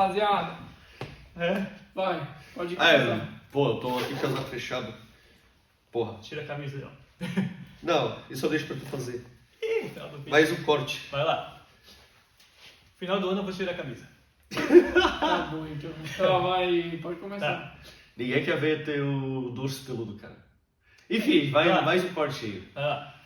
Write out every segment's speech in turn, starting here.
Rapaziada, vai, pode começar. Eu tô aqui com o casaco fechado. Porra. Tira a camisa aí, ó. Não, isso eu deixo pra tu fazer. Final do vídeo. Mais um corte. Vai lá. Final do ano eu vou tirar a camisa. Tá bom, então. Então vai, pode começar. Tá. Ninguém quer ver teu dorso peludo, cara. Enfim, vai Vai. mais um corte aí. Vai lá.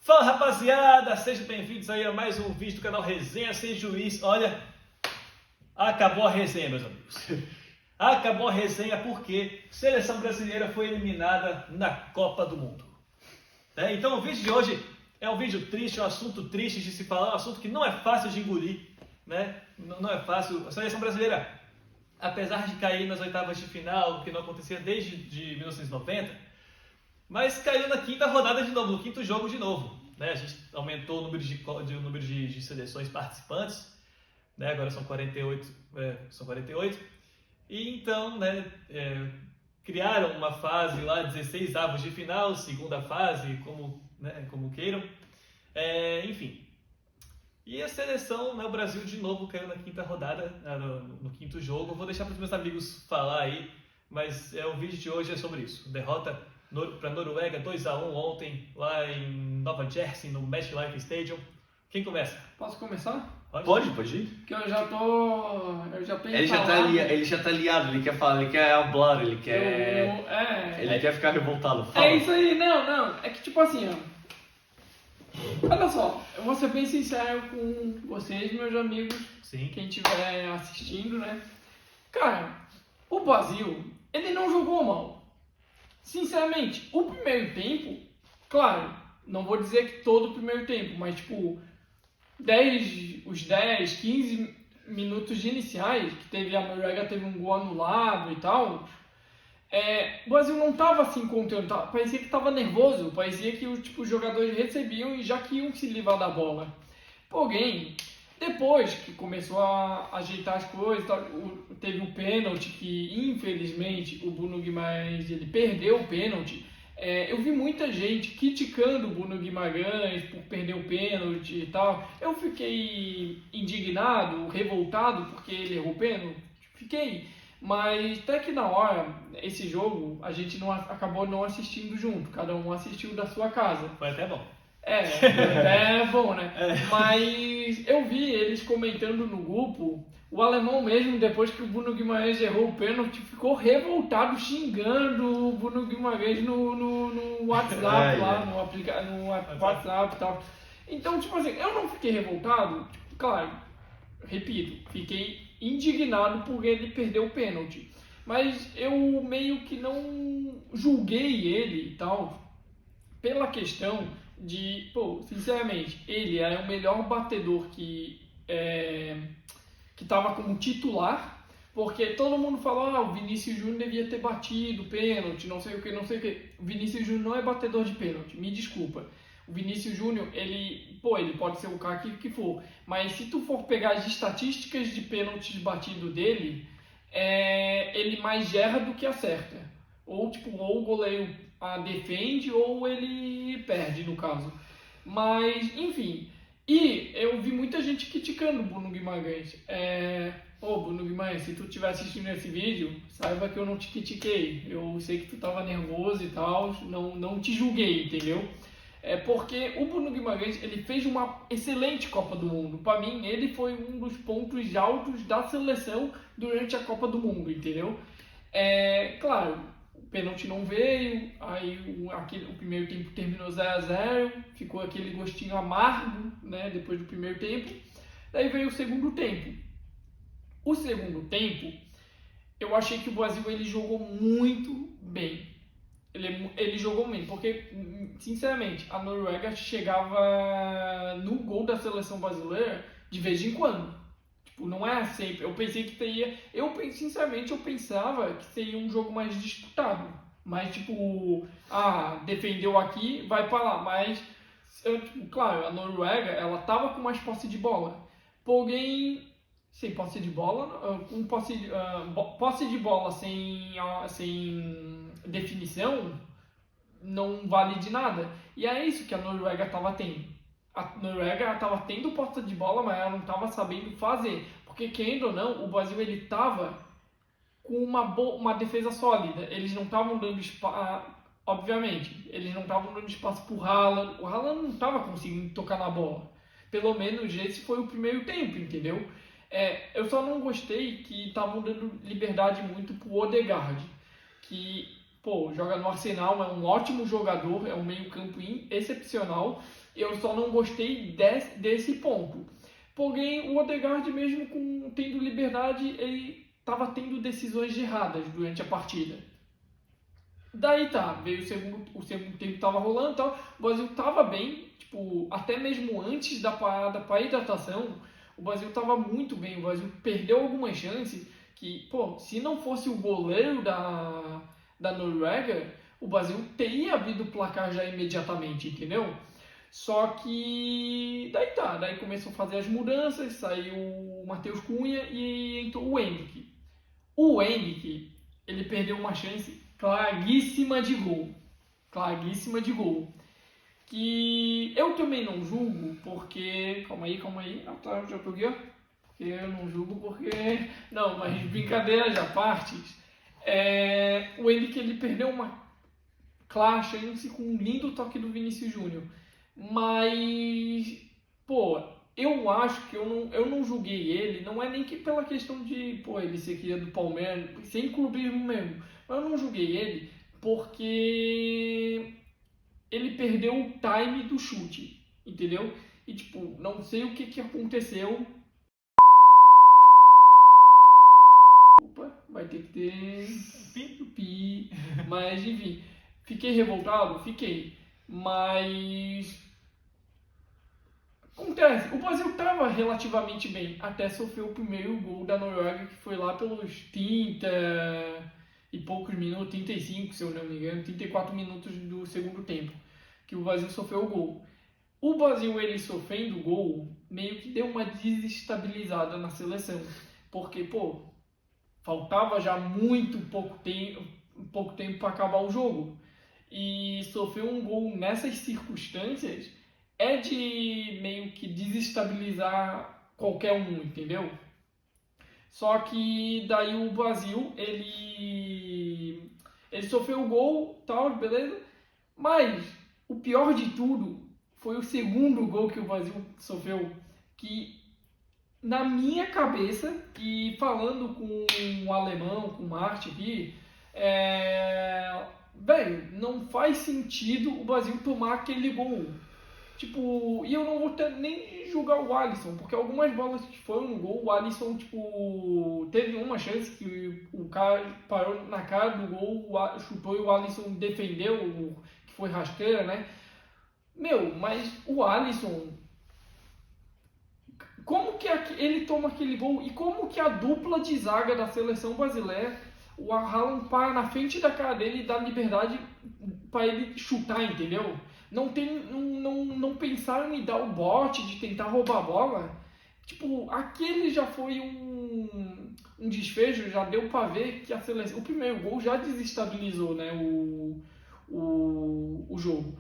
Fala, rapaziada, sejam bem-vindos aí a mais um vídeo do canal Resenha Sem Juiz. Olha, acabou a resenha, meus amigos. Acabou a resenha porque a seleção brasileira foi eliminada na Copa do Mundo. Então o vídeo de hoje é um vídeo triste, um assunto triste de se falar, um assunto que não é fácil de engolir, né? Não é fácil. A seleção brasileira, apesar de cair nas oitavas de final, o que não acontecia desde 1990, mas caiu na quinta rodada de novo, no quinto jogo de novo. Né? A gente aumentou o número de seleções participantes, né? Agora são 48. E então, né, criaram uma fase lá, 16 avos de final, segunda fase, como queiram. Enfim. E a seleção, né, o Brasil de novo caiu na quinta rodada, no quinto jogo. Eu vou deixar para os meus amigos falar aí, mas o vídeo de hoje é sobre isso. Derrota para a Noruega, 2-1 ontem, lá em Nova Jersey, no MetLife Stadium. Quem começa? Posso começar? Pode ir. Porque eu já pensei. Ele já tá liado, ele quer falar, ele quer hablar, ele quer. Ele quer ficar revoltado. Fala. É isso aí, não. É que tipo assim, ó. Olha só, eu vou ser bem sincero com vocês, meus amigos, Sim. quem estiver assistindo, né? Cara, o Brasil, ele não jogou mal. Sinceramente, o primeiro tempo, claro, não vou dizer que todo o primeiro tempo, mas tipo, os 10, 15 minutos iniciais, que teve a Noruega, teve um gol anulado e tal, o Brasil não estava assim contando, parecia que estava nervoso, parecia que os jogadores recebiam e já que iam se livrar da bola. Porém, depois que começou a ajeitar as coisas, teve o pênalti que, infelizmente, o Bruno Guimarães ele perdeu o pênalti. Eu vi muita gente criticando o Bruno Guimarães por perder o pênalti e tal. Eu fiquei indignado, revoltado porque ele errou o pênalti. Fiquei. Mas até que na hora, esse jogo, a gente acabou não assistindo junto. Cada um assistiu da sua casa. Foi até bom. É bom, né? Mas eu vi eles comentando no grupo, o alemão mesmo, depois que o Bruno Guimarães errou o pênalti, ficou revoltado, xingando o Bruno Guimarães no WhatsApp, lá no WhatsApp e tal. Então, tipo assim, eu não fiquei revoltado, claro, repito, fiquei indignado por ele perder o pênalti. Mas eu meio que não julguei ele e tal, pela questão de, sinceramente, ele é o melhor batedor que estava como titular, porque todo mundo fala, o Vinícius Júnior devia ter batido pênalti, não sei o que. O Vinícius Júnior não é batedor de pênalti, me desculpa. O Vinícius Júnior, ele pode ser o cara que for, mas se tu for pegar as estatísticas de pênaltis batido dele, ele mais erra do que acerta. Ou o goleiro defende ou ele perde, no caso. Mas, enfim. E eu vi muita gente criticando o Bruno Guimarães. Bruno Guimarães, se tu estiver assistindo esse vídeo, saiba que eu não te critiquei. Eu sei que tu estava nervoso e tal, não te julguei, entendeu? Porque o Bruno Guimarães, ele fez uma excelente Copa do Mundo. Para mim, ele foi um dos pontos altos da seleção durante a Copa do Mundo, entendeu? Claro, o pênalti não veio, aí o primeiro tempo terminou 0-0, ficou aquele gostinho amargo, né, depois do primeiro tempo. Daí veio o segundo tempo. O segundo tempo, eu achei que o Brasil ele jogou muito bem. Ele jogou bem, porque, sinceramente, a Noruega chegava no gol da seleção brasileira de vez em quando. Não é sempre. Eu pensei que teria. Sinceramente, eu pensava que seria um jogo mais disputado. Mas, defendeu aqui, vai para lá. Mas, claro, a Noruega, ela tava com mais posse de bola. Porém, sem posse de bola, com posse de bola sem definição, não vale de nada. E é isso que a Noruega estava tendo. A Noruega estava tendo posse de bola, mas ela não estava sabendo fazer. Porque, querendo ou não, o Brasil estava com uma defesa sólida. Eles não estavam dando espaço, obviamente, eles não estavam dando espaço para o Haaland. O Haaland não estava conseguindo tocar na bola. Pelo menos esse foi o primeiro tempo, entendeu? Eu só não gostei que estavam dando liberdade muito para o Odegaard, que, joga no Arsenal, é um ótimo jogador, é um meio-campo excepcional. Eu só não gostei desse ponto. Porém, o Odegaard, mesmo tendo liberdade, ele estava tendo decisões erradas durante a partida. Daí veio o segundo tempo, estava rolando e tal, o Brasil estava bem, até mesmo antes da parada para hidratação, o Brasil estava muito bem, o Brasil perdeu algumas chances que, se não fosse o goleiro da Noruega, o Brasil teria abrido o placar já imediatamente, entendeu? Só que daí começou a fazer as mudanças, saiu o Matheus Cunha e entrou o Endrick. O Endrick, ele perdeu uma chance claríssima de gol, que eu também não julgo, porque, calma aí, já tô aqui, ó, porque eu não julgo porque, não, mas brincadeiras à parte, o Endrick, ele perdeu uma clara chance com um lindo toque do Vinícius Júnior, mas, eu acho que eu não julguei ele, não é nem que pela questão de, ele ser cria do Palmeiras, sem clubismo mesmo, mas eu não julguei ele porque ele perdeu o time do chute, entendeu? E, não sei o que aconteceu. Opa, vai ter que ter pi. Mas, enfim, fiquei revoltado? Fiquei. Mas acontece, o Brasil estava relativamente bem, até sofreu o primeiro gol da Noruega, que foi lá pelos 30 e poucos minutos, 35, se eu não me engano, 34 minutos do segundo tempo, que o Brasil sofreu o gol. O Brasil, ele sofrendo o gol, meio que deu uma desestabilizada na seleção, porque, faltava já muito pouco tempo para acabar o jogo, e sofrer um gol nessas circunstâncias é de meio que desestabilizar qualquer um, entendeu? Só que daí o Brasil, ele sofreu o gol, tal, beleza? Mas o pior de tudo foi o segundo gol que o Brasil sofreu, que na minha cabeça, e falando com o alemão, com o Marte aqui, não faz sentido o Brasil tomar aquele gol. E eu não vou nem julgar o Alisson, porque algumas bolas que foram no gol, o Alisson, teve uma chance que o cara parou na cara do gol, chutou e o Alisson defendeu, que foi rasteira, né? Mas o Alisson, como que ele toma aquele gol e como que a dupla de zaga da seleção brasileira, o Haaland para na frente da cara dele e dá liberdade para ele chutar, entendeu? Não pensaram em dar o bote, de tentar roubar a bola. Aquele já foi um desfecho, já deu para ver que a seleção, o primeiro gol já desestabilizou, né, o jogo.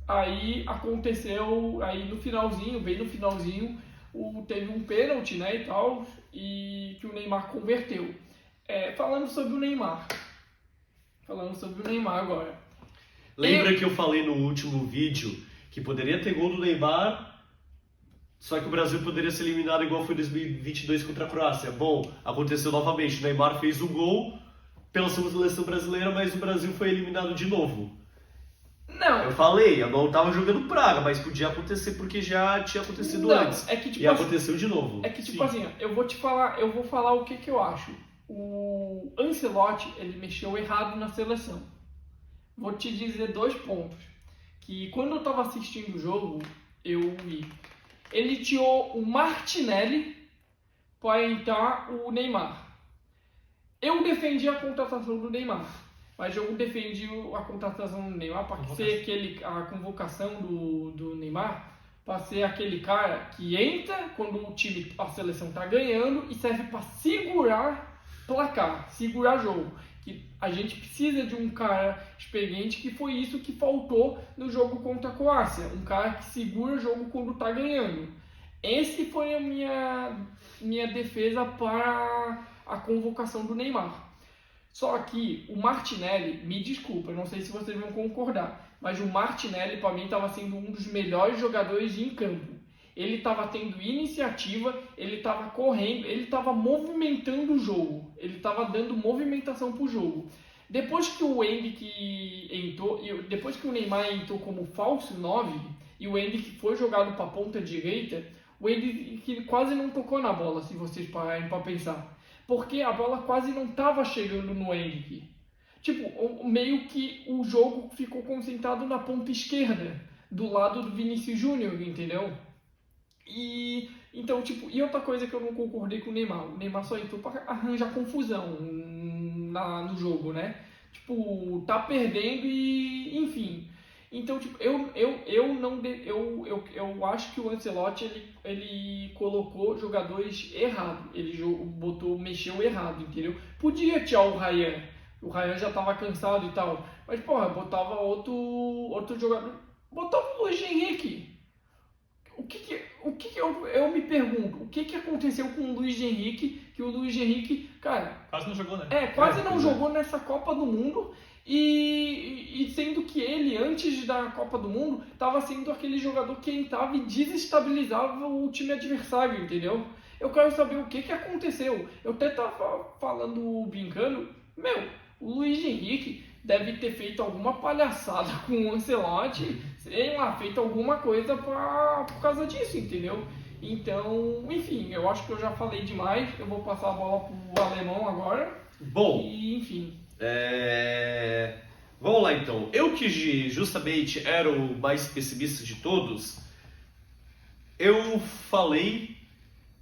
Aí aconteceu, aí no finalzinho, bem no finalzinho, teve um pênalti, né, e tal, e que o Neymar converteu. Falando sobre o Neymar agora. Lembra que eu falei no último vídeo que poderia ter gol do Neymar, só que o Brasil poderia ser eliminado igual foi em 2022 contra a Croácia? Bom, aconteceu novamente. O Neymar fez o gol pela seleção brasileira, mas o Brasil foi eliminado de novo. Não. Eu falei, eu não estava jogando praga, mas podia acontecer porque já tinha acontecido antes. E aconteceu de novo. Assim, eu vou falar o que eu acho. O Ancelotti, ele mexeu errado na seleção. Vou te dizer 2 pontos. Que quando eu estava assistindo o jogo, eu vi. Ele tirou o Martinelli para entrar o Neymar. Eu defendi a contratação do Neymar. Mas eu defendi a contratação do Neymar para ser a convocação do Neymar, para ser aquele cara que entra quando a seleção tá ganhando e serve para segurar placar, segurar jogo. Que a gente precisa de um cara experiente, que foi isso que faltou no jogo contra a Croácia, um cara que segura o jogo quando tá ganhando. Esse foi a minha defesa para a convocação do Neymar. Só que o Martinelli, me desculpa, não sei se vocês vão concordar, mas o Martinelli para mim estava sendo um dos melhores jogadores em campo. Ele estava tendo iniciativa, ele estava correndo, ele estava movimentando o jogo, ele estava dando movimentação para o jogo. Depois que o Endrick entrou, depois que o Neymar entrou como falso 9 e o Endrick foi jogado para a ponta direita, o Endrick quase não tocou na bola, se vocês pararem para pensar. Porque a bola quase não estava chegando no Endrick. Tipo, meio que o jogo ficou concentrado na ponta esquerda, do lado do Vinícius Júnior, entendeu? E então, tipo, e outra coisa que eu não concordei com o Neymar só entrou para arranjar confusão no jogo, né? Tipo, tá perdendo e enfim. Então, tipo, eu acho que o Ancelotti ele colocou jogadores errado. Ele mexeu errado, entendeu? Podia tirar o Ryan. O Ryan já tava cansado e tal. Mas, porra, botava outro jogador. Botava o Luiz Henrique. O que eu me pergunto, o que aconteceu com o Luiz Henrique? Que o Luiz Henrique, cara... Quase não jogou, né? Quase não jogou nessa Copa do Mundo. E sendo que ele, antes da Copa do Mundo, estava sendo aquele jogador que entrava e desestabilizava o time adversário, entendeu? Eu quero saber o que aconteceu. Eu até estava falando, brincando, o Luiz Henrique deve ter feito alguma palhaçada com o Ancelotti, sei lá, feito alguma coisa por causa disso, entendeu? Então, enfim, eu acho que eu já falei demais, eu vou passar a bola pro alemão agora. Bom, e enfim... Vamos lá então. Eu que justamente era o mais pessimista de todos, eu falei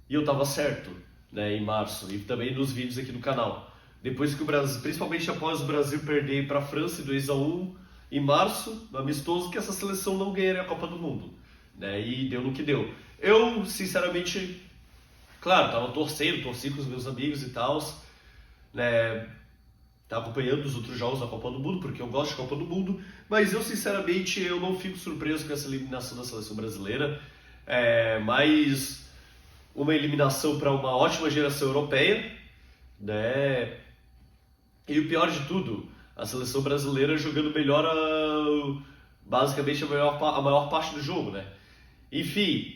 e eu estava certo, né, em março e também nos vídeos aqui do canal. Depois que o Brasil, principalmente após o Brasil perder para a França 2-1 em março, no amistoso, que essa seleção não ganharia a Copa do Mundo, né? E deu no que deu. Eu, sinceramente, claro, estava torci com os meus amigos e tal, né? Tá acompanhando os outros jogos da Copa do Mundo, porque eu gosto de Copa do Mundo, mas eu sinceramente eu não fico surpreso com essa eliminação da seleção brasileira. Mais uma eliminação para uma ótima geração europeia, né? E o pior de tudo, a seleção brasileira jogando melhor basicamente a maior parte do jogo, né? Enfim,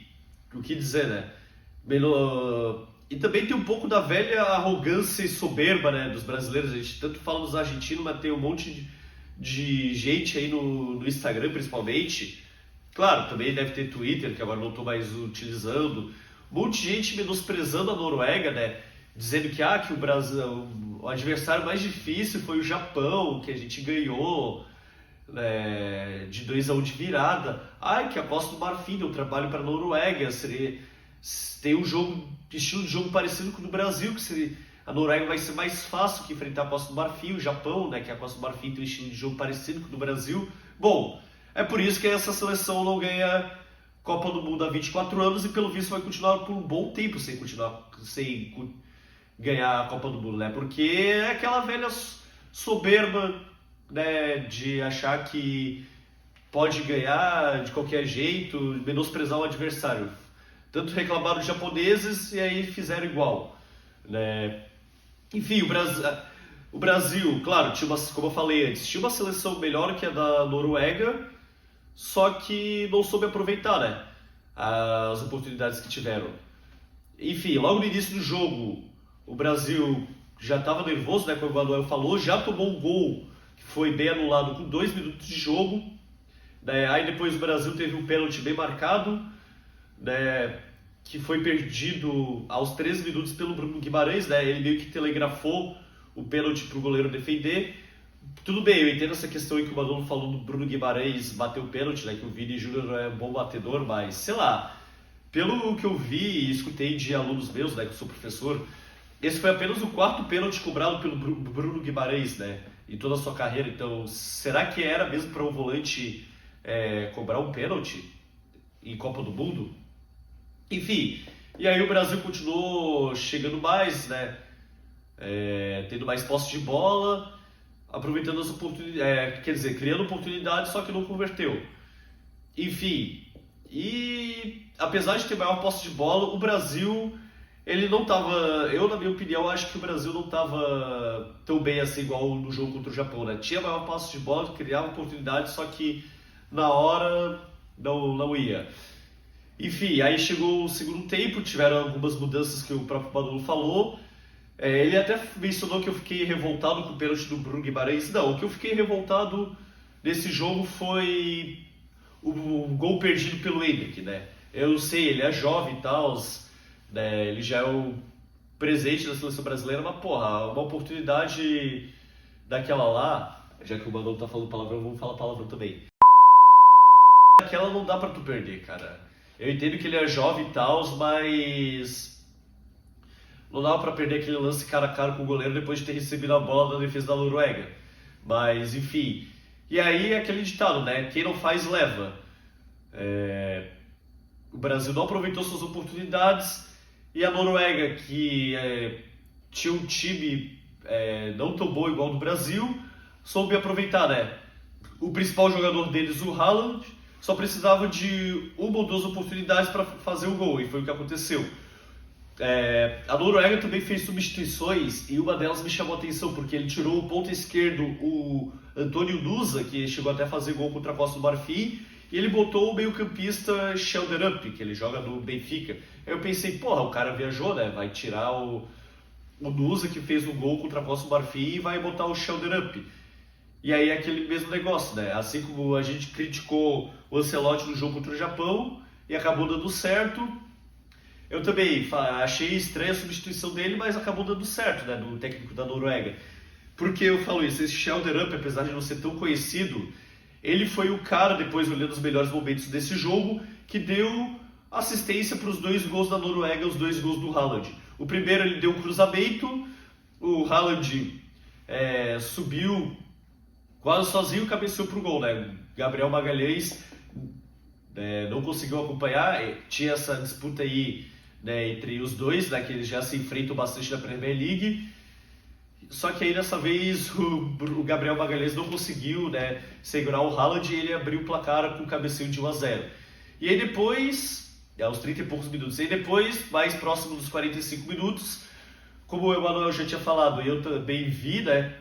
o que dizer, né? E também tem um pouco da velha arrogância e soberba, né, dos brasileiros. A gente tanto fala dos argentinos, mas tem um monte de gente aí no Instagram, principalmente. Claro, também deve ter Twitter, que agora não estou mais utilizando. Um monte de gente menosprezando a Noruega, né? Dizendo que o Brasil, o adversário mais difícil foi o Japão, que a gente ganhou, né, de 2-1 de virada. Que a Costa do Marfim deu trabalho para a Noruega. Tem um estilo de jogo parecido com o do Brasil, que a Noruega vai ser mais fácil que enfrentar a Costa do Marfim, o Japão, né, que a Costa do Marfim tem um estilo de jogo parecido com o do Brasil. Bom, é por isso que essa seleção não ganha Copa do Mundo há 24 anos e pelo visto vai continuar por um bom tempo sem ganhar a Copa do Mundo, né? Porque é aquela velha soberba, né, de achar que pode ganhar de qualquer jeito, menosprezar o adversário. Tanto reclamaram os japoneses e aí fizeram igual, né? Enfim, o Brasil, claro, como eu falei antes, tinha uma seleção melhor que a da Noruega, só que não soube aproveitar, né, as oportunidades que tiveram. Enfim, logo no início do jogo, o Brasil já estava nervoso, né, como o Manuel falou, já tomou um gol que foi bem anulado com 2 minutos de jogo, né? Aí depois o Brasil teve um pênalti bem marcado, né, que foi perdido aos 13 minutos pelo Bruno Guimarães, né? Ele meio que telegrafou o pênalti para o goleiro defender. Tudo bem, eu entendo essa questão aí que o Manolo falou do Bruno Guimarães bater o pênalti, né, que o Vini Júnior é um bom batedor, mas sei lá, pelo que eu vi e escutei de alunos meus, né, que eu sou professor, esse foi apenas o 4º pênalti cobrado pelo Bruno Guimarães, né, em toda a sua carreira. Então, será que era mesmo para um volante cobrar um pênalti? em Copa do Mundo. Enfim, e aí o Brasil continuou chegando mais, né? Tendo mais posse de bola, aproveitando as oportunidades, quer dizer, criando oportunidades, só que não converteu. Enfim, e apesar de ter maior posse de bola, o Brasil, ele não estava, eu na minha opinião, acho que o Brasil não estava tão bem assim igual no jogo contra o Japão, né? Tinha maior posse de bola, criava oportunidades, só que na hora não ia. Enfim, aí chegou o segundo tempo, tiveram algumas mudanças que o próprio Manolo falou. Ele até mencionou que eu fiquei revoltado com o pênalti do Bruno Guimarães. Não, o que eu fiquei revoltado nesse jogo foi o gol perdido pelo Endrick, né? Eu sei, ele é jovem e tal, né? Ele já é o presente da seleção brasileira, mas porra, uma oportunidade daquela lá, já que o Manolo tá falando palavrão, vamos falar palavrão também. Aquela não dá pra tu perder, cara. Eu entendo que ele é jovem e tal, mas não dava pra perder aquele lance cara a cara com o goleiro depois de ter recebido a bola da defesa da Noruega. Mas, enfim. E aí é aquele ditado, né? Quem não faz, leva. O Brasil não aproveitou suas oportunidades e a Noruega, que tinha um time não tão bom igual ao do Brasil, soube aproveitar, né? O principal jogador deles, o Haaland, só precisava de uma ou duas oportunidades para fazer o gol, e foi o que aconteceu. A Noruega também fez substituições e uma delas me chamou a atenção, porque ele tirou o ponta esquerdo, o Antônio Nusa, que chegou até a fazer gol contra a Costa do Marfim, e ele botou o meio-campista Schelderup, que ele joga no Benfica. Aí eu pensei, porra, o cara viajou, né? Vai tirar o Nusa, que fez o gol contra a Costa do Marfim, e vai botar o Schelderup. E aí é aquele mesmo negócio, né? Assim como a gente criticou o Ancelotti no jogo contra o Japão e acabou dando certo, eu também achei estranha a substituição dele, mas acabou dando certo, né? Do técnico da Noruega. Por que eu falo isso? Esse Schelderup, apesar de não ser tão conhecido, ele foi o cara, depois olhando os melhores momentos desse jogo, que deu assistência para os 2 gols da Noruega, os 2 gols do Haaland. O primeiro ele deu um cruzamento, o Haaland subiu quase sozinho e cabeceou pro gol, né? Gabriel Magalhães não conseguiu acompanhar, tinha essa disputa aí, né, entre os dois, né, que eles já se enfrentam bastante na Premier League, só que aí dessa vez o Gabriel Magalhães não conseguiu, né, segurar o Haaland e ele abriu o placar com o cabeceio de 1-0. E aí depois, aos 30 e poucos minutos, e aí depois, mais próximo dos 45 minutos, como o Emanuel já tinha falado, eu também vi, né,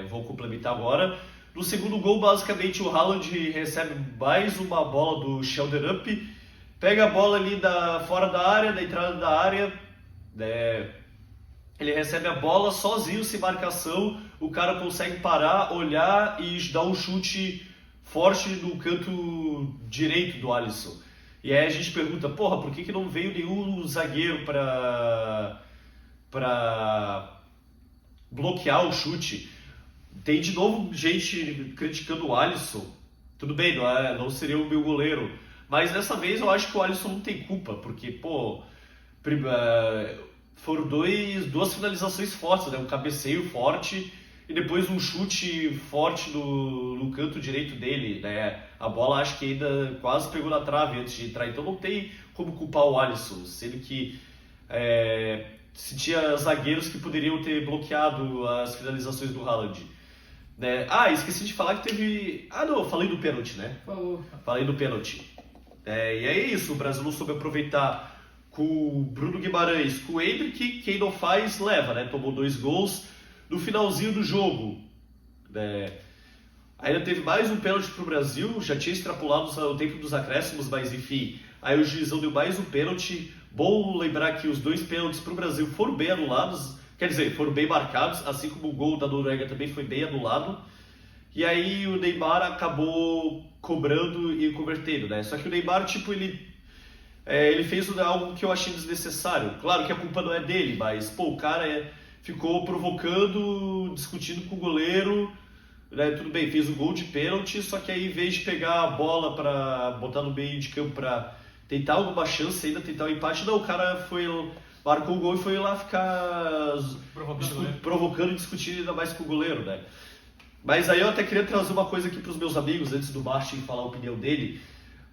vou complementar agora. No segundo gol, basicamente, o Haaland recebe mais uma bola do Schelderup, pega a bola ali fora da área, da entrada da área, né? Ele recebe a bola sozinho, sem marcação, o cara consegue parar, olhar e dar um chute forte no canto direito do Alisson. E aí a gente pergunta, porra, por que não veio nenhum zagueiro para bloquear o chute? Tem de novo gente criticando o Alisson. Tudo bem, não seria o meu goleiro. Mas dessa vez eu acho que o Alisson não tem culpa, porque, pô, foram duas finalizações fortes, né? Um cabeceio forte e depois um chute forte no canto direito dele, né? A bola acho que ainda quase pegou na trave antes de entrar, então não tem como culpar o Alisson, sendo que se tinha zagueiros que poderiam ter bloqueado as finalizações do Haaland. Né? Esqueci de falar que teve... não, eu falei do pênalti, né? Falei do pênalti. E é isso, o Brasil não soube aproveitar com o Bruno Guimarães, com o Endrick, quem não faz, leva, né? Tomou 2 gols no finalzinho do jogo. Ainda teve mais um pênalti pro Brasil, já tinha extrapolado o tempo dos acréscimos, mas enfim, aí o juizão deu mais um pênalti. Bom lembrar que os 2 pênaltis pro Brasil foram bem anulados, quer dizer, foram bem marcados, assim como o gol da Noruega também foi bem anulado. E aí o Neymar acabou cobrando e convertendo, né? Só que o Neymar, tipo, ele fez algo que eu achei desnecessário. Claro que a culpa não é dele, mas, pô, o cara ficou provocando, discutindo com o goleiro, né? Tudo bem, fez o gol de pênalti, só que aí, em vez de pegar a bola pra botar no meio de campo pra tentar alguma chance ainda, tentar um empate, não, o cara marcou o gol e foi lá ficar provocando e discutindo ainda mais com o goleiro, né? Mas aí eu até queria trazer uma coisa aqui para os meus amigos, antes do Martin falar a opinião dele.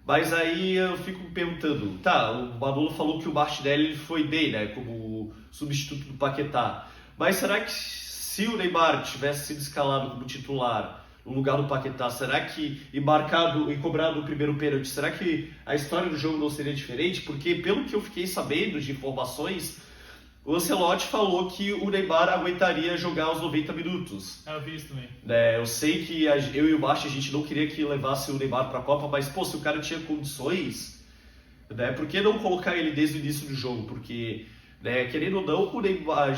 Mas aí eu fico me perguntando, tá, o Manolo falou que o Martinelli foi bem, né, como substituto do Paquetá. Mas será que se o Neymar tivesse sido escalado como titular no lugar do Paquetá, será que, e marcado e cobrado o primeiro pênalti, será que a história do jogo não seria diferente? Porque pelo que eu fiquei sabendo de informações, o Ancelotti falou que o Neymar aguentaria jogar os 90 minutos. Eu vi isso também. Eu sei que eu e o Basti, a gente não queria que levasse o Neymar para a Copa, mas, pô, se o cara tinha condições, né, por que não colocar ele desde o início do jogo? Porque, né, querendo ou não, o Neymar,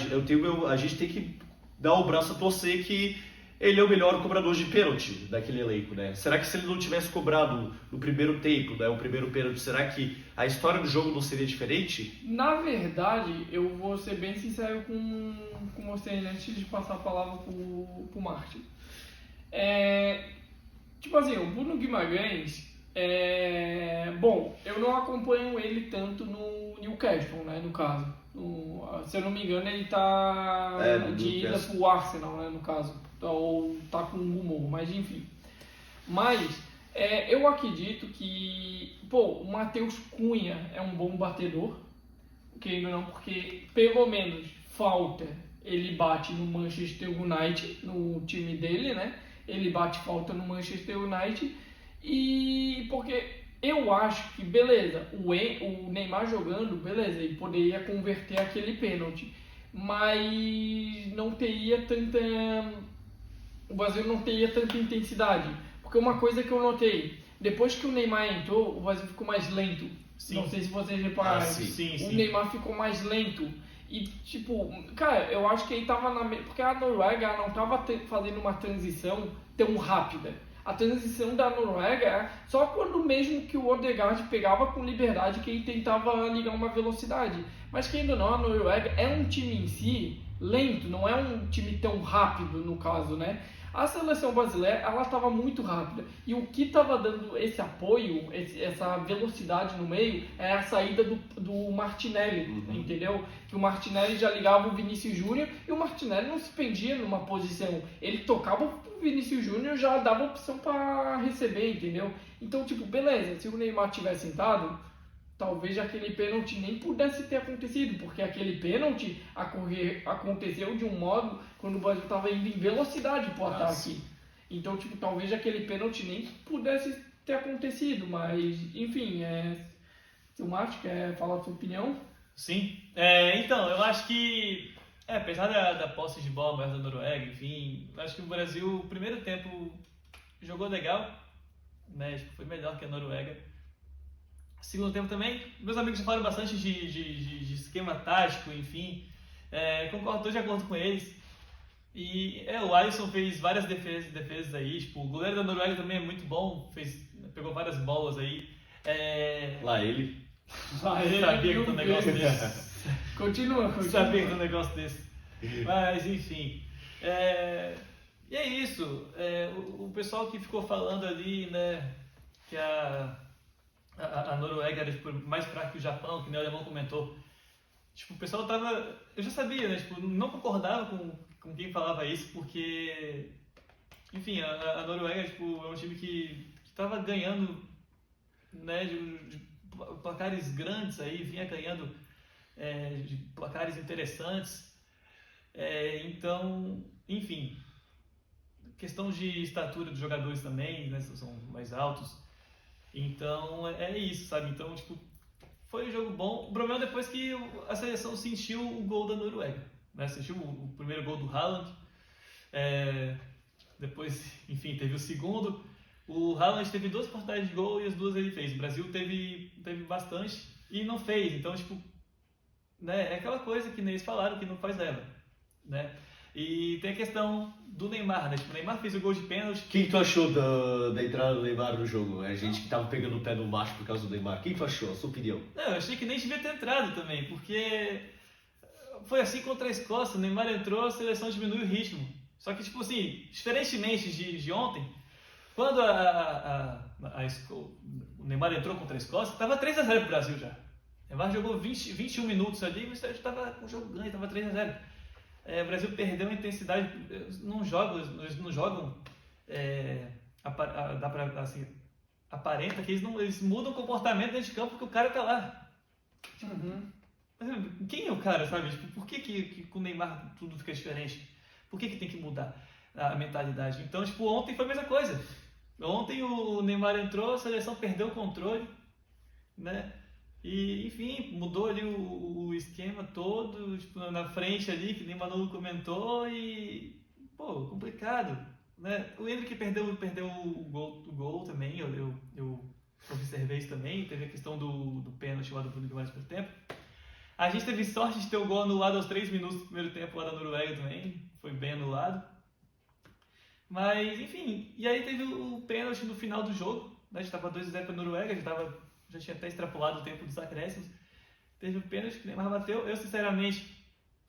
a gente tem que dar o braço a torcer que ele é o melhor cobrador de pênalti daquele elenco, né? Será que se ele não tivesse cobrado no primeiro tempo, né, o primeiro pênalti, será que a história do jogo não seria diferente? Na verdade, eu vou ser bem sincero com você antes de passar a palavra pro Martin. Tipo assim, o Bruno Guimarães, bom, eu não acompanho ele tanto no Newcastle, né, no caso. Se eu não me engano, ele tá de ida pro Arsenal, né, no caso. Ou tá com um rumor, mas enfim. Mas eu acredito que, pô, o Matheus Cunha é um bom batedor, querendo ou não, porque pelo menos falta ele bate no Manchester United, no time dele, né? Ele bate falta no Manchester United, e porque eu acho que, beleza, o Neymar jogando, beleza, ele poderia converter aquele pênalti, mas não teria tanta... O Brasil não teria tanta intensidade. Porque uma coisa que eu notei, depois que o Neymar entrou, o Brasil ficou mais lento. Sim. Não sei se vocês repararam. Sim. O Neymar ficou mais lento. E, tipo, cara, eu acho que ele tava porque a Noruega não tava fazendo uma transição tão rápida. A transição da Noruega só quando mesmo que o Odegaard pegava com liberdade que ele tentava ligar uma velocidade. Mas que ainda não, a Noruega é um time em si lento, não é um time tão rápido no caso, né? A seleção brasileira, ela estava muito rápida, e o que estava dando esse apoio, essa velocidade no meio, é a saída do Martinelli, entendeu? Que o Martinelli já ligava o Vinícius Júnior, e o Martinelli não se pendia numa posição, ele tocava o Vinícius Júnior, já dava opção para receber, entendeu? Então, tipo, beleza, se o Neymar tivesse sentado, talvez aquele pênalti nem pudesse ter acontecido, porque aquele pênalti aconteceu de um modo quando o Brasil estava indo em velocidade para o ataque. Então, tipo, talvez aquele pênalti nem pudesse ter acontecido, mas, enfim, se o Márcio quer falar a sua opinião? Sim, então, eu acho que, apesar da posse de bola mais da Noruega, enfim, eu acho que o Brasil, o primeiro tempo, jogou legal, né, foi melhor que a Noruega. Segundo tempo também, meus amigos já falaram bastante de esquema tático, enfim, concordo de acordo com eles. E o Alisson fez várias defesas aí, tipo, o goleiro da Noruega também é muito bom, pegou várias bolas aí. Lá ele. Sabia que tem um negócio desse. Continua. Sabia que tem um negócio desse. Mas, enfim. E é isso. O pessoal que ficou falando ali, né, que a Noruega era tipo, mais fraca que o Japão, que nem o alemão comentou. Tipo, o pessoal tava... Eu já sabia, né? Tipo, não concordava com quem falava isso, porque... Enfim, a Noruega tipo, é um time que tava ganhando, né, de placares grandes aí, vinha ganhando de placares interessantes. Então, enfim... Questão de estatura dos jogadores também, né? São mais altos. Então, é isso, sabe? Então, tipo, foi um jogo bom. O problema é depois que a seleção sentiu o gol da Noruega, né? Sentiu o primeiro gol do Haaland. Depois, enfim, teve o segundo. O Haaland teve 2 oportunidades de gol e as 2 ele fez. O Brasil teve bastante e não fez. Então, tipo, né? É aquela coisa que nem eles falaram, que não faz leva, né? E tem a questão do Neymar, né? Tipo, o Neymar fez o gol de pênalti. O que tu achou da entrada do Neymar no jogo? A gente que tava pegando o pé do macho por causa do Neymar. O que tu achou? A sua opinião? Não, eu achei que nem devia ter entrado também, porque foi assim contra a Escócia. O Neymar entrou, a seleção diminui o ritmo. Só que, tipo assim, diferentemente de ontem, quando o Neymar entrou contra a Escócia, tava 3-0 pro Brasil já. O Neymar jogou 21 minutos ali, mas já tava com o jogo ganho, tava 3-0. O Brasil perdeu a intensidade, eles não jogam, dá pra, assim, aparenta que eles mudam o comportamento dentro de campo porque o cara tá lá. Mas, quem é o cara, sabe? Tipo, por que com o Neymar tudo fica diferente? Por que tem que mudar a mentalidade? Então, tipo, ontem foi a mesma coisa. Ontem o Neymar entrou, a seleção perdeu o controle, né? E, enfim, mudou ali o esquema todo, tipo, na frente ali, que nem o Manolo comentou, e, pô, complicado, né? O Endrick perdeu o gol também, eu observei isso também, teve a questão do pênalti lá do Bruno Guimarães no primeiro tempo. A gente teve sorte de ter o gol anulado aos 3 minutos do primeiro tempo lá da Noruega também, foi bem anulado. Mas, enfim, e aí teve o pênalti no final do jogo, né? A gente estava 2-0 para a Noruega, já tinha até extrapolado o tempo dos acréscimos. Teve o pênalti que o Neymar bateu. Eu, sinceramente,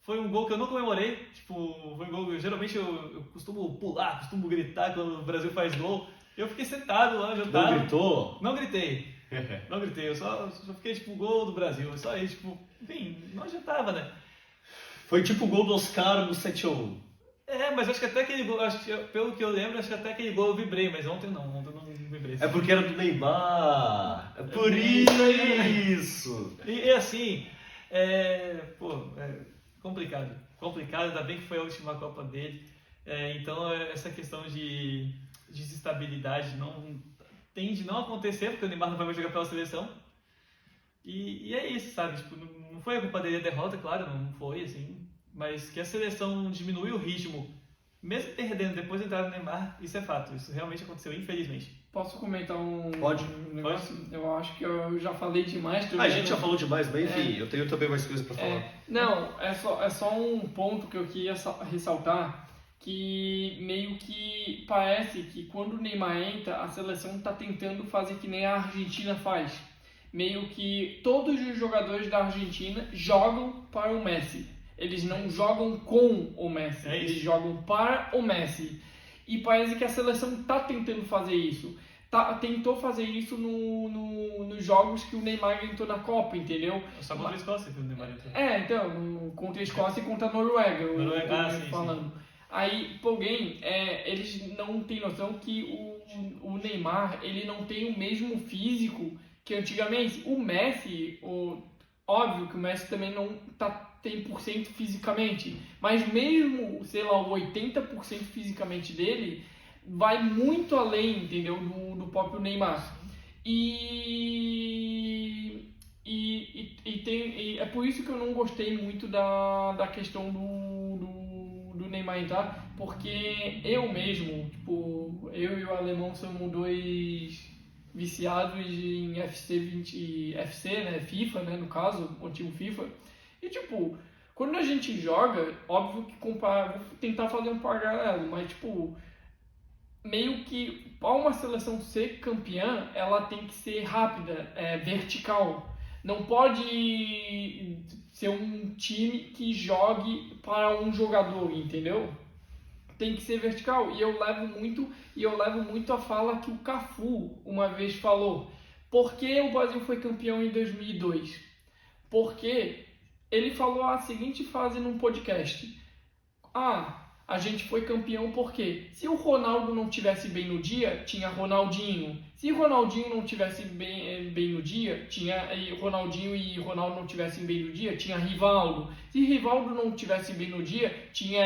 foi um gol que eu não comemorei. Tipo, foi um gol que geralmente eu costumo pular, costumo gritar quando o Brasil faz gol. Eu fiquei sentado lá, já tava. Não gritou? Não gritei. Não gritei, eu só fiquei tipo, gol do Brasil. Só aí, tipo, enfim, não adiantava, né? Foi tipo o gol do Oscar no 7-1. Mas acho que até aquele gol, pelo que eu lembro, acho que até aquele gol eu vibrei, mas ontem não vibrei. É porque era do Neymar. É por isso. E assim, complicado. Complicado, ainda bem que foi a última Copa dele. Então essa questão de desestabilidade tende a não acontecer, porque o Neymar não vai mais jogar pela seleção. E é isso, sabe? Tipo, não foi a culpa dele a derrota, claro, não foi assim. Mas que a seleção diminui o ritmo, mesmo perdendo depois de entrar no Neymar, isso é fato. Isso realmente aconteceu, infelizmente. Posso comentar um Pode. negócio? Eu acho que eu já falei demais também. A gente já falou demais, mas enfim, eu tenho também mais coisas pra falar. Não, é só um ponto que eu queria ressaltar, que meio que parece que quando o Neymar entra, a seleção está tentando fazer que nem a Argentina faz. Meio que todos os jogadores da Argentina jogam para o Messi. Eles não jogam com o Messi, eles jogam para o Messi. E parece que a seleção está tentando fazer isso. Tentou fazer isso nos jogos que o Neymar entrou na Copa, entendeu? Só contra a Escócia que o Neymar entrou. Então, contra a Escócia e contra a Noruega. Sim, falando. Sim. Aí, porém, eles não têm noção que o Neymar ele não tem o mesmo físico que antigamente. O Messi, óbvio que o Messi também não está 100% fisicamente, mas mesmo, sei lá, o 80% fisicamente dele vai muito além, entendeu, do próprio Neymar. E é por isso que eu não gostei muito da questão do Neymar entrar, porque eu mesmo, tipo, eu e o alemão somos dois viciados em FC, né, FIFA, né, no caso, o antigo FIFA. E tipo, quando a gente joga, óbvio que vou tentar fazer um paralelo, mas tipo, meio que para uma seleção ser campeã, ela tem que ser rápida, vertical. Não pode ser um time que jogue para um jogador, entendeu? Tem que ser vertical. E eu levo muito a fala que o Cafu uma vez falou. Por que o Brasil foi campeão em 2002? Porque ele falou a seguinte frase num podcast: a gente foi campeão porque se o Ronaldo não tivesse bem no dia, tinha Ronaldinho. Se Ronaldinho não tivesse bem no dia, tinha Ronaldinho e Ronaldo não tivessem bem no dia, tinha Rivaldo. Se Rivaldo não tivesse bem no dia, tinha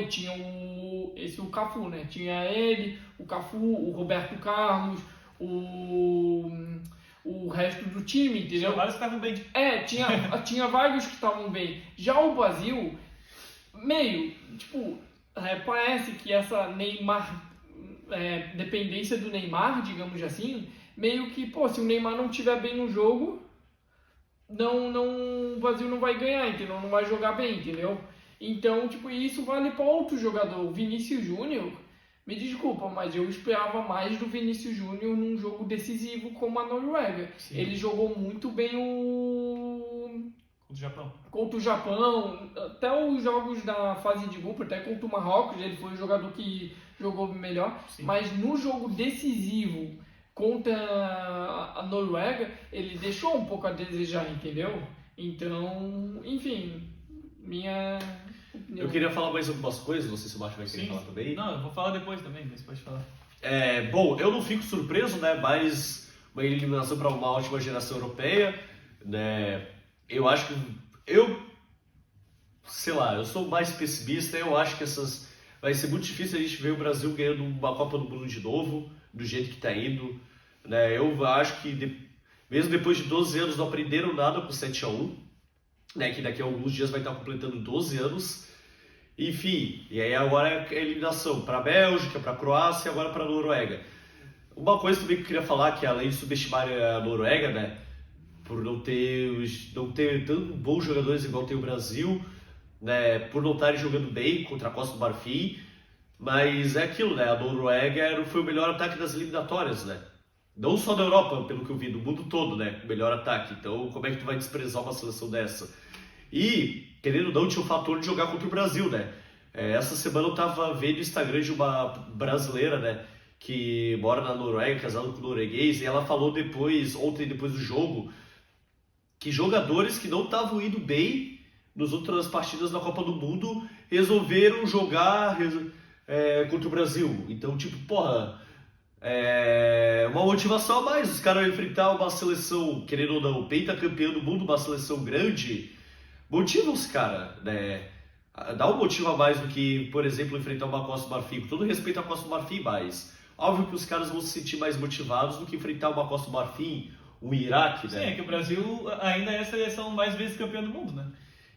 tinha o Cafu, né? Tinha ele, o Cafu, o Roberto Carlos, o resto do time, entendeu? Tinha vários que estavam bem. Tinha vários que estavam bem. Já o Brasil, meio, tipo, parece que essa Neymar, dependência do Neymar, digamos assim, meio que, se o Neymar não estiver bem no jogo, o Brasil não vai ganhar, entendeu? Não vai jogar bem, entendeu? Então, tipo, isso vale para outro jogador. O Vinícius Júnior, me desculpa, mas eu esperava mais do Vinícius Júnior num jogo decisivo como a Noruega. Sim. Ele jogou muito bem contra o Japão, até os jogos da fase de grupo, até contra o Marrocos, ele foi o jogador que jogou melhor. Sim. Mas no jogo decisivo contra a Noruega, ele deixou um pouco a desejar, entendeu? Então, enfim, minha opinião. Eu queria falar mais algumas coisas, não sei se o Márcio vai querer falar também. Não, eu vou falar depois também, mas pode falar. Bom, eu não fico surpreso, né, mas uma eliminação para uma ótima geração europeia, né? Eu acho que sei lá, eu sou mais pessimista. Eu acho que vai ser muito difícil a gente ver o Brasil ganhando uma Copa do Mundo de novo, do jeito que está indo, né? Eu acho que mesmo depois de 12 anos não aprenderam nada com 7-1, né? Que daqui a alguns dias vai estar completando 12 anos. Enfim, e aí agora é a eliminação para a Bélgica, para a Croácia e agora para a Noruega. Uma coisa também que eu queria falar, que além de subestimar a Noruega, né, por não ter tão bons jogadores igual tem o Brasil, né, por não estarem jogando bem contra a Costa do Marfim, mas é aquilo, né, a Noruega foi o melhor ataque das eliminatórias, né, não só da Europa, pelo que eu vi, do mundo todo, né, o melhor ataque. Então, como é que tu vai desprezar uma seleção dessa? E, querendo ou não, tinha o fator de jogar contra o Brasil, né. Essa semana eu tava vendo o Instagram de uma brasileira, né, que mora na Noruega, casada com um norueguês, e ela falou ontem depois do jogo, que jogadores que não estavam indo bem nas outras partidas da Copa do Mundo resolveram jogar contra o Brasil. Então, tipo, porra, uma motivação a mais. Os caras enfrentar uma seleção, querendo ou não, pentacampeã do mundo, uma seleção grande, motivam os caras, né? Dá um motivo a mais do que, por exemplo, enfrentar uma Costa do Marfim. Com todo respeito à Costa do Marfim, mas óbvio que os caras vão se sentir mais motivados do que enfrentar uma Costa do Marfim, o Iraque, né? Sim, é que o Brasil ainda é a seleção mais vezes campeã do mundo, né?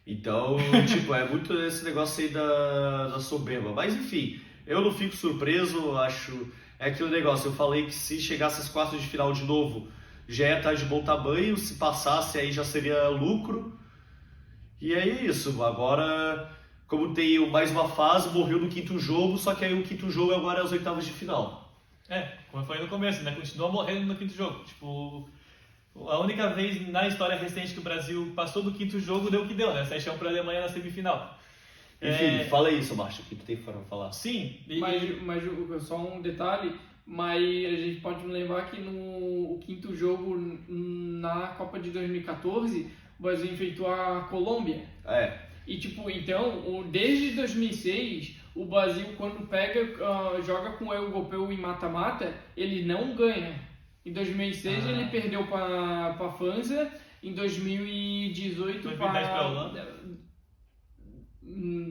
Então, tipo, é muito esse negócio aí da soberba. Mas enfim, eu não fico surpreso, acho. É aquele negócio, eu falei que se chegasse às quartas de final de novo, já ia estar de bom tamanho, se passasse aí já seria lucro. E é isso, agora, como tem mais uma fase, morreu no quinto jogo, só que aí o quinto jogo agora é as oitavas de final. Como eu falei no começo, né? Continua morrendo no quinto jogo. Tipo, a única vez na história recente que o Brasil passou do quinto jogo deu o que deu, né? 7-1 para a Alemanha na semifinal. Enfim, fala isso, Márcio, o que tu tem para falar? Sim. Mas só um detalhe, mas a gente pode lembrar que no quinto jogo na Copa de 2014, o Brasil enfrentou a Colômbia. E tipo, então, desde 2006, o Brasil quando joga com o europeu em mata-mata, ele não ganha. Em 2006 ele perdeu para a França, em 2018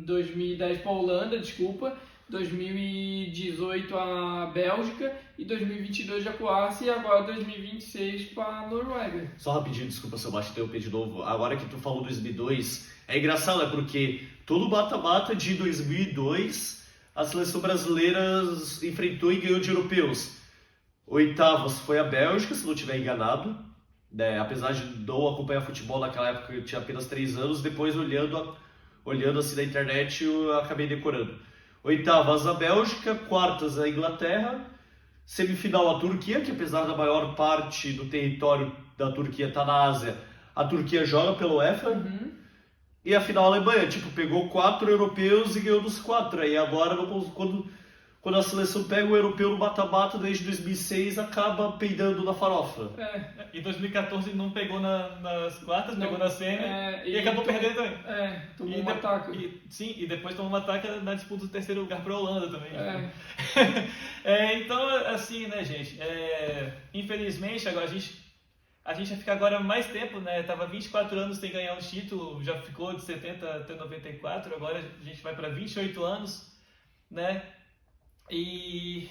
2010 para a Holanda, desculpa, 2018 a Bélgica e 2022 a Croácia e agora 2026 para a Noruega. Só rapidinho, desculpa se eu baixo interromper de novo. Agora que tu falou 2002, é engraçado, né? Porque todo mata-mata de 2002 a seleção brasileira enfrentou e ganhou de europeus. Oitavas foi a Bélgica, se não estiver enganado, né? Apesar de não acompanhar futebol naquela época, eu tinha apenas 3 anos, depois olhando assim na internet eu acabei decorando. Oitavas a Bélgica, quartas a Inglaterra, semifinal a Turquia, que apesar da maior parte do território da Turquia estar na Ásia, a Turquia joga pelo UEFA. E a final a Alemanha, tipo, pegou 4 europeus e ganhou dos 4. Aí agora, quando a seleção pega o europeu no mata-mata desde 2006, acaba peidando na farofa. Em 2014 não pegou nas quartas, pegou na semi e acabou perdendo também. Tomou um ataque. Sim, e depois tomou um ataque na disputa do terceiro lugar para a Holanda também. Então, assim, né, gente? Infelizmente, agora a gente vai ficar agora mais tempo, né? Tava 24 anos sem ganhar um título, já ficou de 70 até 94, agora a gente vai para 28 anos, né? E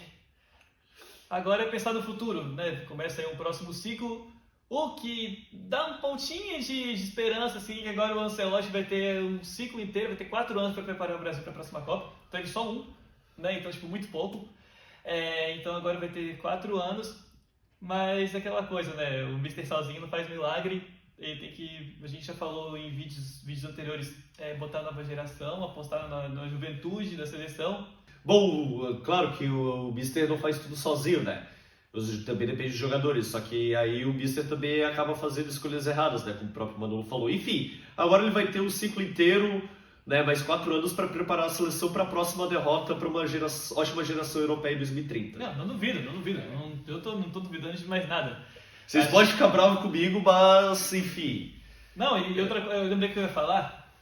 agora é pensar no futuro, né? Começa aí um próximo ciclo, o que dá um pontinho de esperança, assim, que agora o Ancelotti vai ter um ciclo inteiro, vai ter 4 anos para preparar o Brasil para a próxima Copa. Teve só um, né? Então, tipo, muito pouco. Então agora vai ter 4 anos, mas aquela coisa, né? O Mister sozinho não faz milagre. Ele tem que, a gente já falou em vídeos anteriores, botar a nova geração, apostar na juventude da seleção. Bom, claro que o Mister não faz tudo sozinho, né? Também depende dos jogadores, só que aí o Mister também acaba fazendo escolhas erradas, né? Como o próprio Manolo falou. Enfim, agora ele vai ter um ciclo inteiro, né? Mais 4 anos para preparar a seleção para a próxima derrota para uma ótima geração europeia em 2030. Não duvido. Eu não tô duvidando de mais nada. Vocês podem ficar bravos comigo, mas enfim. Não, e outra coisa, eu lembrei que eu ia falar,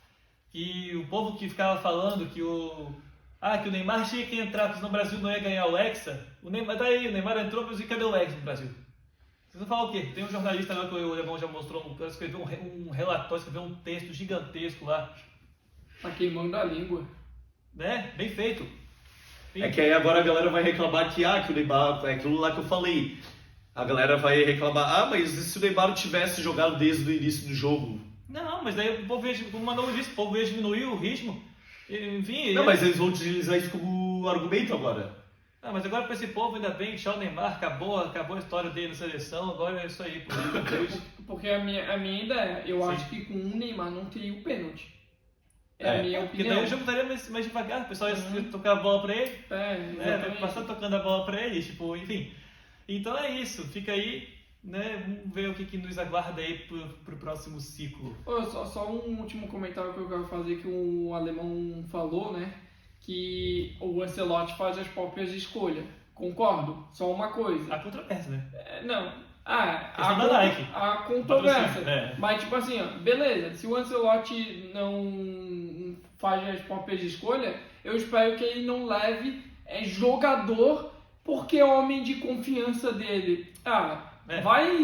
que o povo que ficava falando que o Neymar tinha que entrar, porque senão o Brasil não ia ganhar o Hexa. O Neymar entrou, mas cadê o Hexa no Brasil? Vocês vão falar o quê? Tem um jornalista lá que o Alemão já mostrou, escreveu um relatório, escreveu um texto gigantesco lá. Tá queimando a língua. Né? Bem feito. É que aí agora a galera vai reclamar que o Neymar, é aquilo lá que eu falei. A galera vai reclamar, mas e se o Neymar tivesse jogado desde o início do jogo? Não, mas daí o povo ia, como o Manolo disse, o povo ia diminuir o ritmo. Enfim. Não, mas eles vão utilizar isso como argumento agora. Ah, mas agora para esse povo ainda bem, tchau Neymar, acabou a história dele na seleção, agora é isso aí. Pô. Porque a minha ideia, eu Sim. acho que com o Neymar não teria o pênalti. É É, a minha Porque opinião. daí o jogo estaria mais devagar, o pessoal ia tocar a bola para ele, né? Exatamente. Passar tocando a bola para ele, tipo, enfim. Então é isso, fica aí, né? Vamos ver o que nos aguarda aí pro próximo ciclo. Ô, só um último comentário que eu quero fazer que o alemão falou, né? Que o Ancelotti faz as próprias escolhas. Concordo. Só uma coisa. A controvérsia, né? Não. Questão da Nike. A controvérsia. Patrocínio, é. Mas, tipo assim, ó, beleza. Se o Ancelotti não faz as próprias escolhas, eu espero que ele não leve jogador porque é homem de confiança dele. É. Vai.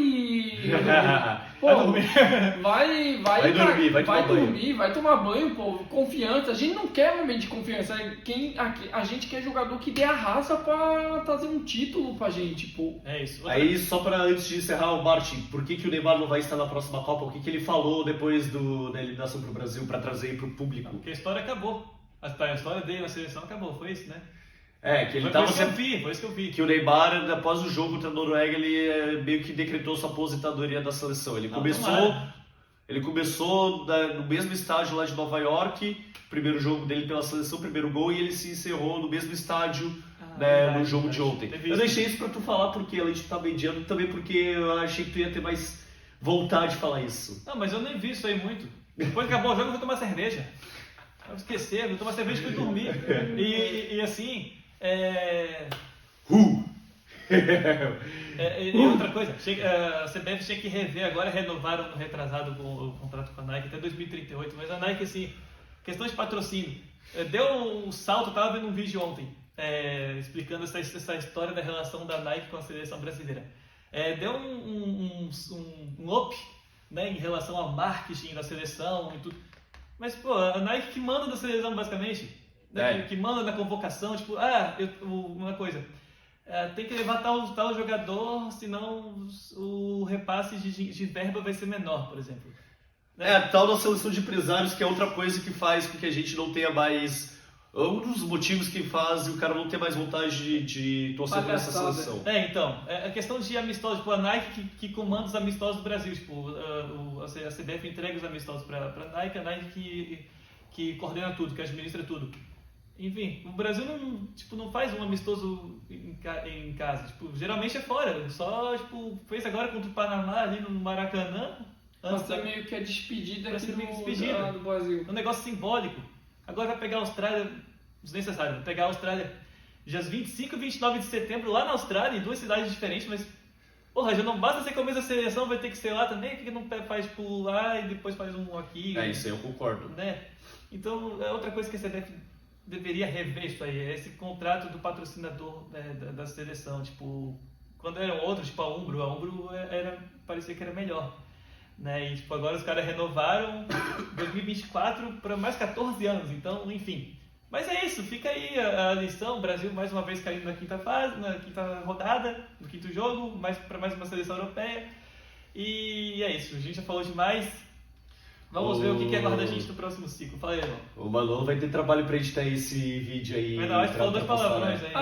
Pô, Vai dormir. vai dormir, vai tomar banho. dormir, vai tomar banho, pô. Confiança. A gente não quer homem de confiança. A gente quer jogador que dê a raça pra trazer um título pra gente, pô. É isso. Aí, só pra antes de encerrar, o Martin, por que o Neymar não vai estar na próxima Copa? O que ele falou depois da eliminação pro Brasil pra trazer pro público? Porque a história acabou. A história dele na seleção acabou, foi isso, né? É, que ele Foi tava isso que eu vi, foi isso que eu vi. que o Neymar, após o jogo contra a Noruega, ele meio que decretou sua aposentadoria da seleção. Ele começou no mesmo estádio lá de Nova York, primeiro jogo dele pela seleção, primeiro gol, e ele se encerrou no mesmo estádio verdade, no jogo de verdade. ontem. Teve Eu isso. deixei isso pra tu falar porque além de tu tá mediando, também porque eu achei que tu ia ter mais vontade de falar isso. Não, mas eu nem vi isso aí muito. Depois que acabou o jogo, eu vou tomar cerveja. Eu vou esquecer, vou tomar cerveja e fui dormir. E assim, e outra coisa, a CBF tinha que rever agora, renovaram no retrasado o contrato com a Nike até 2038, mas a Nike, assim, questão de patrocínio, deu um salto, eu tava vendo um vídeo ontem, explicando essa história da relação da Nike com a seleção brasileira. Deu um up, né, em relação ao marketing da seleção e tudo. Mas, pô, a Nike que manda da seleção, basicamente. Né? Que manda na convocação, tipo, uma coisa. Tem que levar tal jogador, senão o repasse de verba vai ser menor, por exemplo. Né? Tal da seleção de empresários, que é outra coisa que faz com que a gente não tenha mais... Um dos motivos que faz o cara não ter mais vontade de torcer por essa seleção. Então, a questão de amistosos, tipo, a Nike que comanda os amistosos do Brasil, tipo, a CBF entrega os amistosos pra Nike, a Nike que coordena tudo, que administra tudo. Enfim, o Brasil não faz um amistoso em casa, tipo, geralmente é fora, só, tipo, fez agora contra o Panamá ali no Maracanã. Vai ser meio que a despedida Vai aqui ser meio que despedida. do Brasil. É um negócio simbólico. Agora vai pegar a Austrália, desnecessário, vai pegar a Austrália dias 25 e 29 de setembro lá na Austrália, em duas cidades diferentes, mas, porra, já não basta ser começo da seleção, vai ter que ser lá também, por que não faz por lá e depois faz um aqui? Isso aí eu concordo. Né? Então, é outra coisa que a CBF deveria rever isso aí, é esse contrato do patrocinador, né, da seleção, tipo, quando eram outros, tipo a Umbro parecia que era melhor. Né? E tipo, agora os caras renovaram 2024 para mais 14 anos, então, enfim. Mas é isso, fica aí a lição, o Brasil mais uma vez caindo na quinta fase, na quinta rodada, no quinto jogo, para mais uma seleção europeia. E é isso, a gente já falou demais. Vamos ver o que aguarda a gente no próximo ciclo. Fala aí, irmão. O Manolo vai ter trabalho pra editar esse vídeo aí. Mas não, acho que falou dois palavrões aí.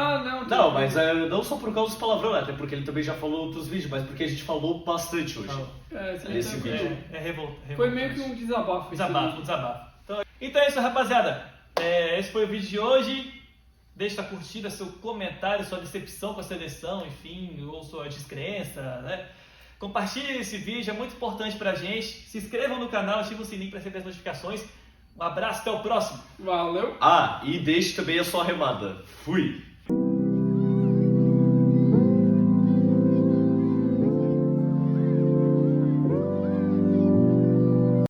Não, mas não só por causa dos palavrões, até porque ele também já falou outros vídeos, mas porque a gente falou bastante hoje. Esse vídeo. É revolta. Foi meio que um desabafo. Desabafo. Então é isso, rapaziada. Esse foi o vídeo de hoje. Deixe sua curtida, seu comentário, sua decepção com a seleção, enfim, ou sua descrença, né? Compartilhe esse vídeo, é muito importante pra gente. Se inscrevam no canal, ativem o sininho para receber as notificações. Um abraço, até o próximo. Valeu. E deixe também a sua remada. Fui!